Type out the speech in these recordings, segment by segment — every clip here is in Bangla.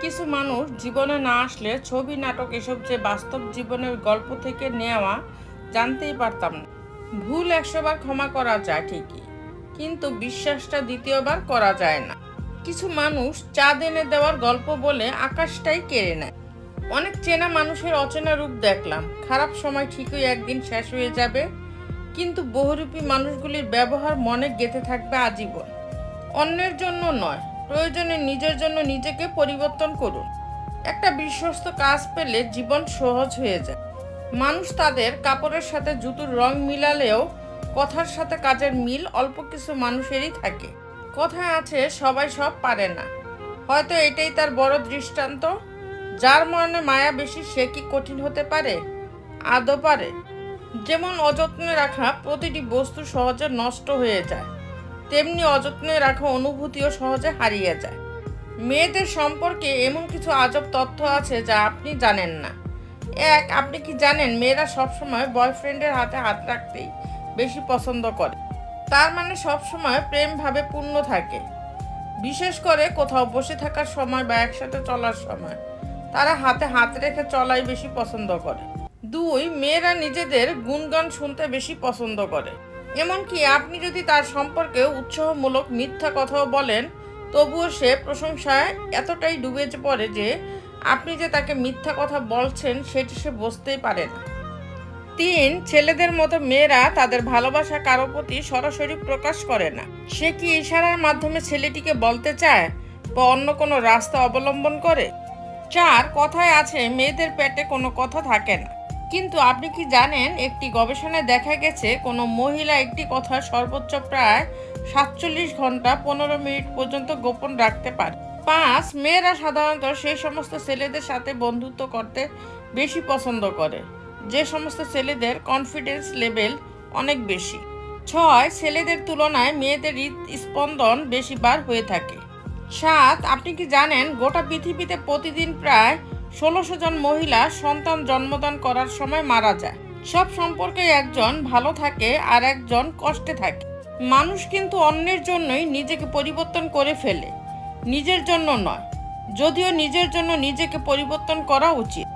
কিছু মানুষ জীবনে না আসলে ছবি নাটক এসব যে বাস্তব জীবনের গল্প থেকে নেওয়া জানতেই পারতাম না। ভুল 100 বার ক্ষমা করা যায় ঠিকই, কিন্তু বিশ্বাসটা দ্বিতীয়বার করা যায় না। কিছু মানুষ চাঁদ এনে দেওয়ার গল্প বলে আকাশটাই কেড়ে নেয়। অনেক চেনা মানুষের অচেনা রূপ দেখলাম। খারাপ সময় ঠিকই একদিন শেষ হয়ে যাবে, কিন্তু বহুরূপী মানুষগুলির ব্যবহার মনে গেঁথে থাকবে আজীবন। অন্যের জন্য নয়, প্রয়োজনে নিজের জন্য নিজেকে পরিবর্তন করুন। একটা বিশ্বস্ত কাজ পেলে জীবন সহজ হয়ে যায়। মানুষ তাদের কাপড়ের সাথে জুতোর রং মিলালেও কথার সাথে কাজের মিল অল্প কিছু মানুষেরই থাকে। কথায় আছে সবাই সব পারে না, হয়তো এটাই তার বড় দৃষ্টান্ত। যার মনে মায়া বেশি সে কি কঠিন হতে পারে? আদৌ পারে? যেমন অযত্নে রাখা প্রতিটি বস্তু সহজে নষ্ট হয়ে যায়, তেমনি অযত্নে রাখা অনুভূতিও সহজে হারিয়ে যায়। মেয়েদের সম্পর্কে এমন কিছু আজব তথ্য আছে যা আপনি জানেন না। আপনি কি জানেন মেয়েরা সবসময় বয়ফ্রেন্ডের হাতে হাত রাখতেই বেশি পছন্দ করে? তার মানে সবসময় প্রেম ভাবে পূর্ণ থাকে। বিশেষ করে কোথাও বসে থাকার সময় বা একসাথে চলার সময় তারা হাতে হাত রেখে চলাই বেশি পছন্দ করে। 2, মেয়েরা নিজেদের গুণগান শুনতে বেশি পছন্দ করে। এমনকি আপনি যদি তার সম্পর্কে উৎসাহমূলক মিথ্যা কথাও বলেন, তবুও সে প্রশংসায় এতটাই ডুবে পড়ে যে আপনি যে তাকে মিথ্যা কথা বলছেন সেটি সে বুঝতেই পারে না। 3, ছেলেদের মতো মেয়েরা তাদের ভালোবাসা কারো প্রতি সরাসরি প্রকাশ করে না। সে কি ইশারার মাধ্যমে ছেলেটিকে বলতে চায় বা অন্য কোনো রাস্তা অবলম্বন করে? 4, কথায় আছে মেয়েদের পেটে কোনো কথা থাকে না। কিন্তু আপনি কি জানেন একটি গবেষণায় দেখা গেছে কোনো মহিলা একটি কথা সর্বোচ্চ প্রায় 47 ঘন্টা 15 মিনিট পর্যন্ত গোপন রাখতে পারে। 5, মেয়েরা সাধারণত সেই সমস্ত ছেলেদের সাথে বন্ধুত্ব করতে বেশি পছন্দ করে যে সমস্ত ছেলেদের কনফিডেন্স লেভেল অনেক বেশি। 6, ছেলেদের তুলনায় মেয়েদের হৃদস্পন্দন বেশি বার হয়ে থাকে। 7, আপনি কি জানেন গোটা পৃথিবীতে প্রতিদিন প্রায় 1600 জন মহিলা সন্তান জন্মদান করার সময় মারা যায়। সব সম্পর্কে একজন ভালো থাকে আর একজন কষ্টে থাকে। মানুষ কিন্তু অন্যের জন্যই নিজেকে পরিবর্তন করে ফেলে, নিজের জন্য নয়। যদিও নিজের জন্য নিজেকে পরিবর্তন করা উচিত।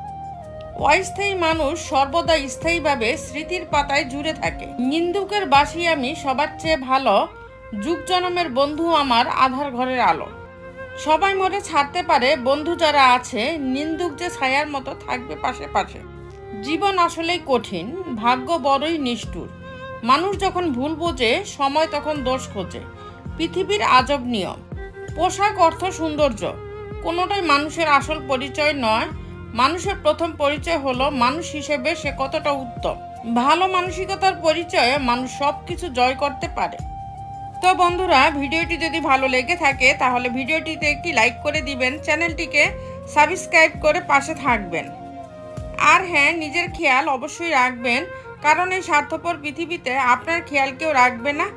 অস্থায়ী মানুষ সর্বদা স্থায়ীভাবে স্মৃতির পাতায় জুড়ে থাকে। নিন্দুকের বাসি আমি সবার চেয়ে ভালো, যুগ জনমের বন্ধু আমার আধার ঘরের আলো। সবাই মরে ছাড়তে পারে, বন্ধু যারা আছে নিন্দুক যে ছায়ার মতো থাকবে পাশে পাশে। জীবন আসলেই কঠিন, ভাগ্য বড়ই নিষ্ঠুর। মানুষ যখন ভুল বোঝে সময় তখন দোষ খোঁজে। পৃথিবীর আজব নিয়ম। পোশাক, অর্থ, সৌন্দর্য কোনোটাই মানুষের আসল পরিচয় নয়। মানুষের প্রথম পরিচয় হলো মানুষ হিসেবে সে কতটা উত্তম। ভালো মানসিকতার পরিচয়ে মানুষ সব কিছু জয় করতে পারে। তো বন্ধুরা, ভিডিওটি যদি ভালো লেগে থাকে তাহলে ভিডিওটিতে একটি লাইক করে দিবেন, চ্যানেলটিকে সাবস্ক্রাইব করে পাশে থাকবেন। আর হ্যাঁ, নিজের খেয়াল অবশ্যই রাখবেন, কারণ এই স্বার্থপর পৃথিবীতে আপনার খেয়াল কেউ রাখবে না।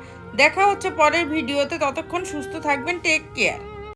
দেখা হচ্ছে পরের ভিডিওতে, ততক্ষণ সুস্থ থাকবেন। Take care.